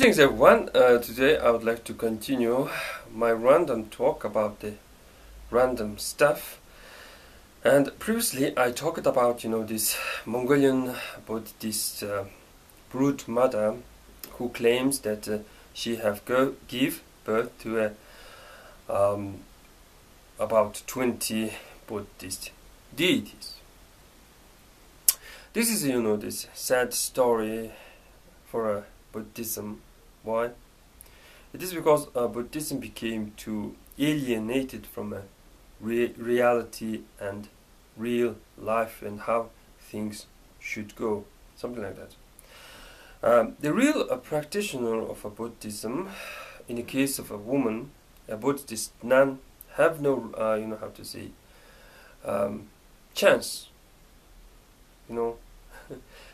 Greetings everyone, today I would like to continue my random talk about the random stuff. And previously I talked about, this Mongolian Buddhist brood mother who claims that she have give birth to about 20 Buddhist deities. This is, this sad story for Buddhism. Why? It is because Buddhism became too alienated from a reality and real life and how things should go, something like that. The real practitioner of a Buddhism, in the case of a woman, a Buddhist nun, have no, chance,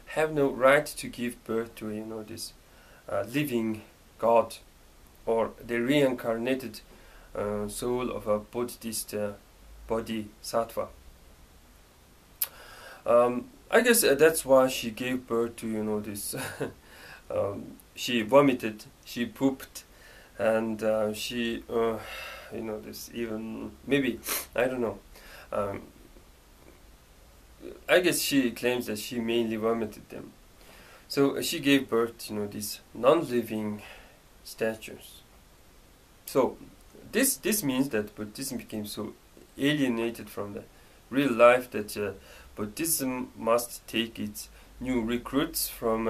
have no right to give birth to, this living God or the reincarnated soul of a Buddhist bodhisattva. I guess that's why she gave birth to, this. She vomited, she pooped, and she, this even maybe I don't know. I guess she claims that she mainly vomited them. So she gave birth, these non-living statues. So this means that Buddhism became so alienated from the real life that Buddhism must take its new recruits from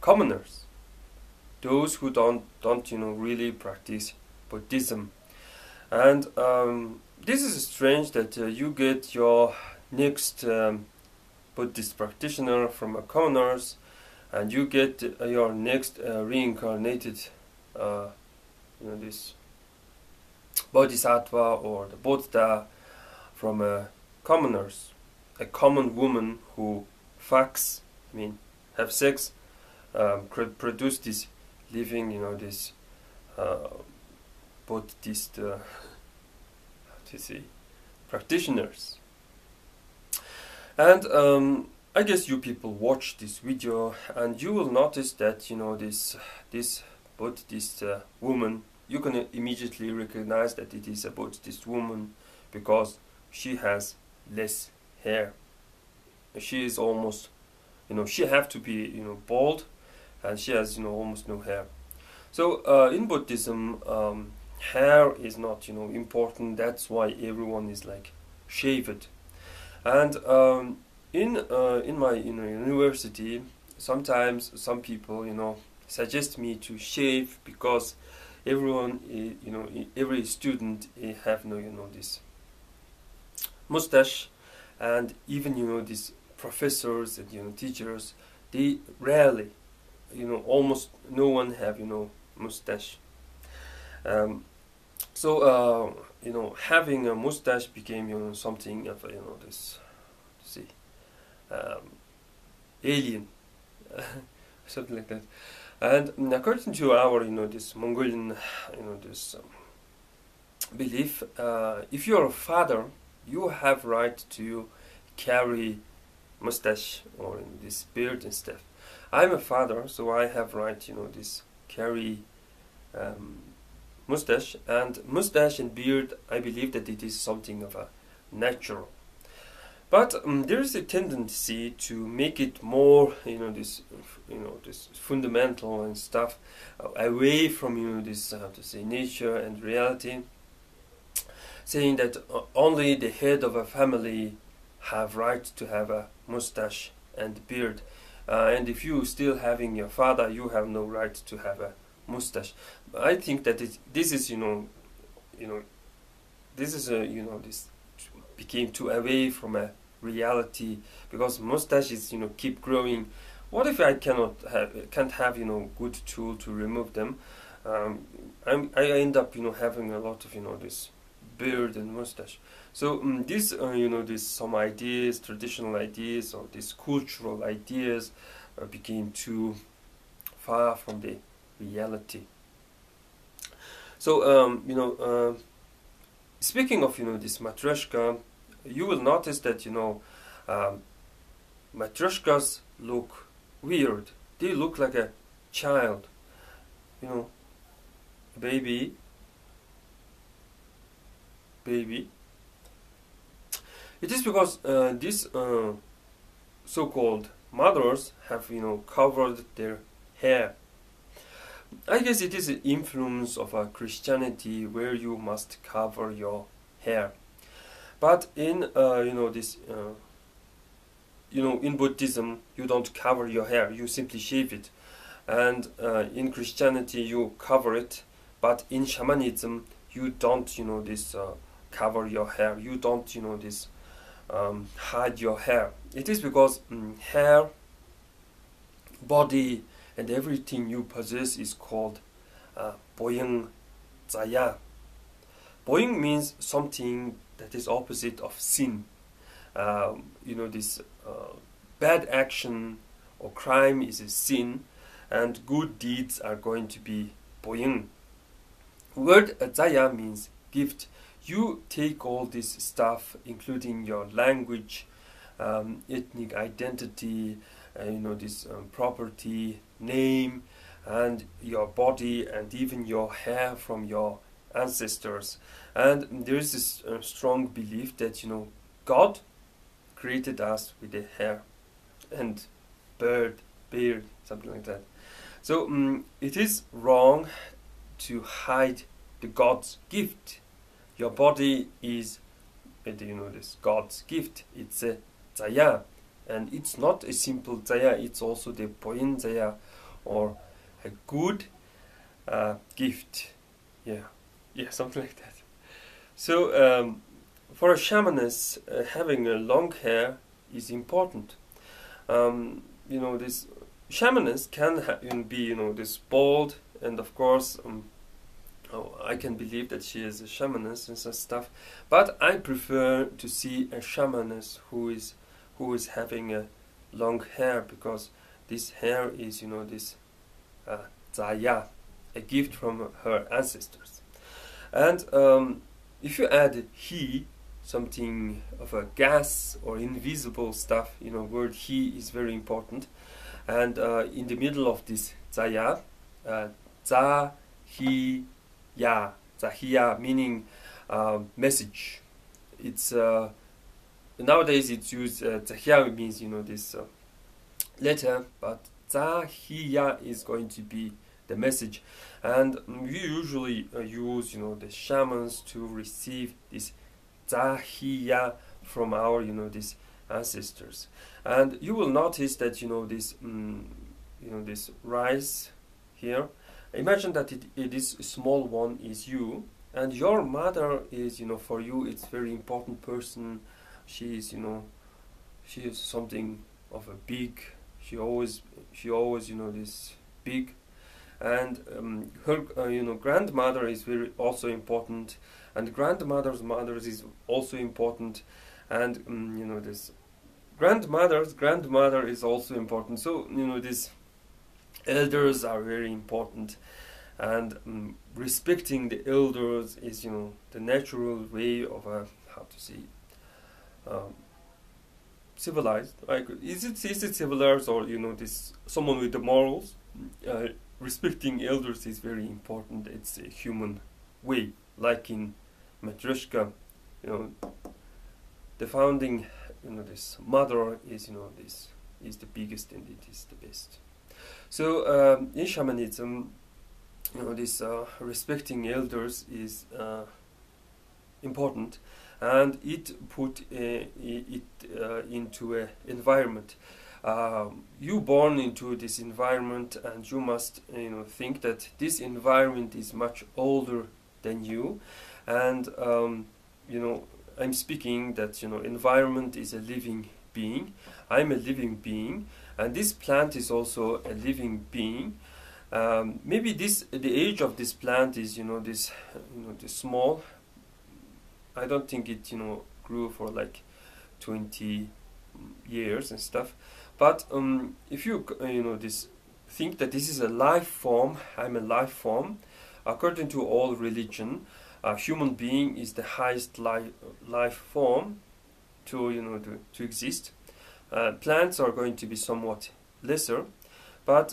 commoners, those who don't really practice Buddhism. And this is strange that you get your next Buddhist practitioner from commoners, and you get your next reincarnated, this bodhisattva or the Buddha from commoners, a common woman who fucks, have sex, produce this living, this Buddhist, practitioners. And I guess you people watch this video and you will notice that this Buddhist woman, you can immediately recognize that it is a Buddhist woman because she has less hair. She is almost, she have to be bald, and she has almost no hair. So in Buddhism, hair is not important. That's why everyone is like shaved. And in my university, sometimes some people suggest me to shave because everyone every student have this mustache, and even these professors and teachers, they rarely almost no one have mustache. So having a mustache became something of this alien, something like that. And according to our this Mongolian this belief, if you're a father, you have right to carry mustache or this beard and stuff. I'm a father, so I have right this carry mustache. And mustache and beard, I believe that it is something of a natural. But there is a tendency to make it more, this fundamental and stuff, away from, this, nature and reality, saying that only the head of a family have right to have a mustache and beard, and if you still having your father, you have no right to have a mustache. I think that this is, this became too away from a reality, because mustaches keep growing. What if I can't have good tool to remove them? I end up having a lot of this beard and mustache. So this this some ideas, traditional ideas, or these cultural ideas became too far from the reality. So speaking of this matryoshka, you will notice that matryoshkas look weird. They look like a child. you know, baby, baby. It is because these so-called mothers have, you know, covered their hair. I guess it is the influence of Christianity, where you must cover your hair. But in in Buddhism, you don't cover your hair; you simply shave it. And in Christianity, you cover it. But in shamanism, you don't, cover your hair. You don't, hide your hair. It is because hair, body, and everything you possess is called boyang zaya. Boyang means something that is opposite of sin. This bad action or crime is a sin, and good deeds are going to be boyang. Word zaya means gift. You take all this stuff, including your language, ethnic identity, property, name, and your body, and even your hair from your ancestors. And there is this strong belief that, God created us with a hair and beard, something like that. So it is wrong to hide the God's gift. Your body is, this God's gift. It's a zaya, and it's not a simple zaya. It's also the poyin zaya, or a good gift. Yeah, something like that. So for a shamanist, having a long hair is important. This shamanist can be, this bald, and of course. I can believe that she is a shamanist and such stuff, but I prefer to see a shamanist who is having a long hair, because this hair is, this zaya, a gift from her ancestors. And if you add he, something of a gas or invisible stuff, word he is very important. And in the middle of this zaya, za, he, ya, zahiya, meaning message. It's nowadays it's used. Zahiya means this letter, but zahiya is going to be the message, and we usually use the shamans to receive this zahiya from our these ancestors. And you will notice that this rice here. Imagine that this small one is you, and your mother is, for you, it's very important person. She is, she is something of a big. She always, this big, and her, grandmother is very also important, and grandmother's mother is also important, and this grandmother's grandmother is also important. So this. Elders are very important, and respecting the elders is, the natural way of how to say, civilized. Is it civilized, or this someone with the morals? Respecting elders is very important. It's a human way, like in Matryoshka, the founding, this mother is, this is the biggest and it is the best. So in shamanism, this respecting elders is important, and it put it into an environment. You born into this environment, and you must think that this environment is much older than you, and I'm speaking that environment is a living being. I'm a living being. And this plant is also a living being. Maybe the age of this plant is this small. I don't think it grew for like 20 years and stuff. But if you think that this is a life form, I'm a life form. According to all religion, a human being is the highest life form to to exist. Plants are going to be somewhat lesser, But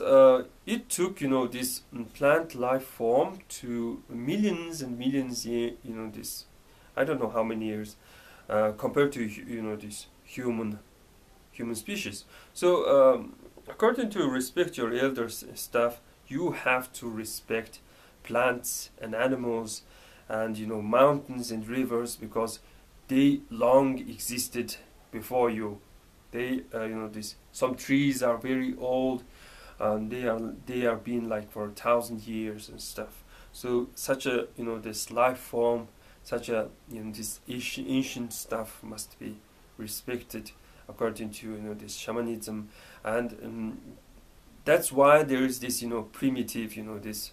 it took, this plant life form to millions and millions, this, I don't know how many years, compared to, this human species. So, according to respect your elders stuff, you have to respect plants and animals and, mountains and rivers, because they long existed before you. They, this, some trees are very old, and they are being like for 1,000 years and stuff. So such a, this life form, such a, this ancient stuff must be respected according to, this shamanism. And that's why there is this, primitive, this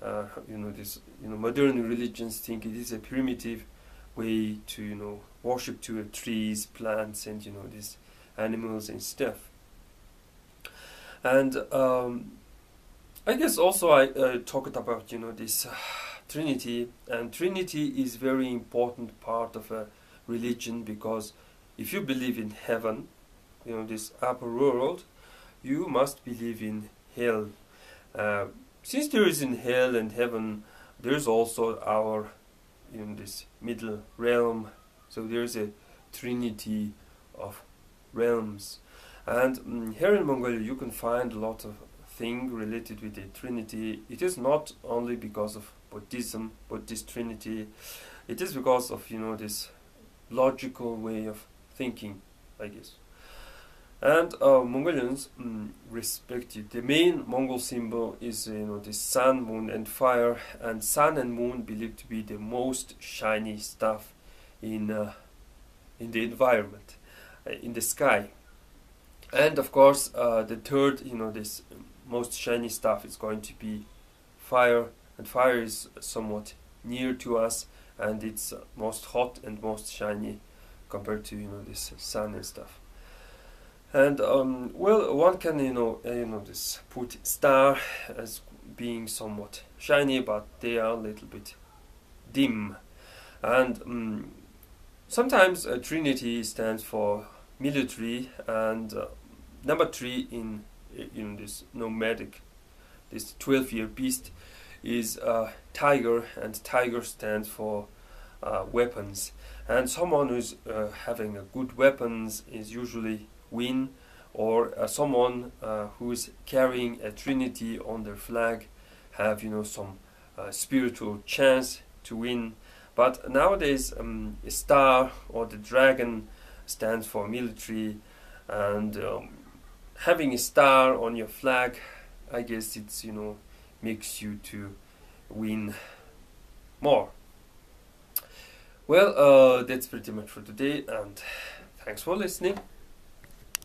this, modern religions think it is a primitive way to, worship to trees, plants, and, these animals and stuff. And I guess also I talked about, this Trinity, and Trinity is very important part of a religion, because if you believe in heaven, this upper world, you must believe in hell. Since there is in hell and heaven, there's also our, this middle realm. So there's a trinity of realms. And here in Mongolia you can find a lot of things related with the Trinity. It is not only because of Buddhism, Buddhist Trinity. It is because of, this logical way of thinking, I guess. And Mongolians respect it. The main Mongol symbol is, the sun, moon, and fire. And sun and moon believed to be the most shiny stuff in the environment, in the sky. And of course, the third, this most shiny stuff is going to be fire. And fire is somewhat near to us, and it's most hot and most shiny compared to, this sun and stuff. And well, one can, this put star as being somewhat shiny, but they are a little bit dim. And sometimes Trinity stands for military, and number 3 in this nomadic, this 12-year beast is tiger, and tiger stands for weapons. And someone who's having a good weapons is usually win, or someone who is carrying a Trinity on their flag have, some spiritual chance to win. But nowadays a star or the dragon stands for military, and having a star on your flag, I guess it's, makes you to win more. Well, that's pretty much for today, and thanks for listening.